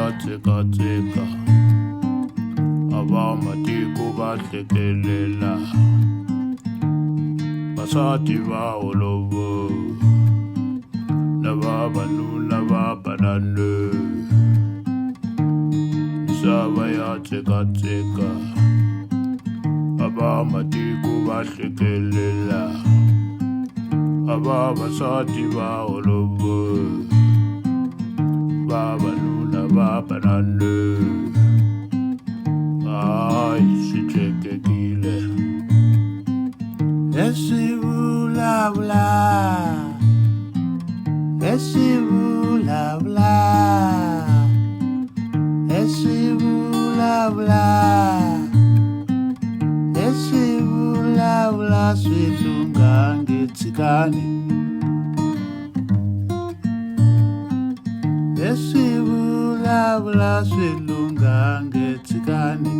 ya tseka aba matiko ba hlekelela basadi ba olovo na vavanuna va banane misava ya tseka aba matiko va hlekelela aba vasadi va olovo vavanuna va banane ai swi tlekekile leswi vulavula leswi vulavula leswi vulavula leswi vulavula swi lungange tshikani leswi vulavula swi lungange tshikani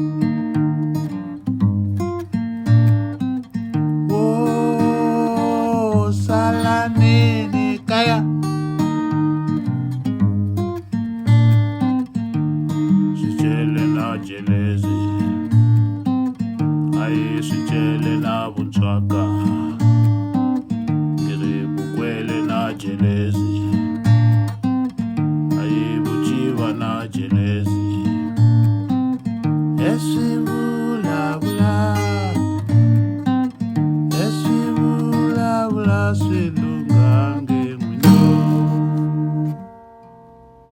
wo salanini kaya swichele na jelezi ai swichele na vuntswaka ngiri vukwele na jelezi ai vuchiva na jelezi leswi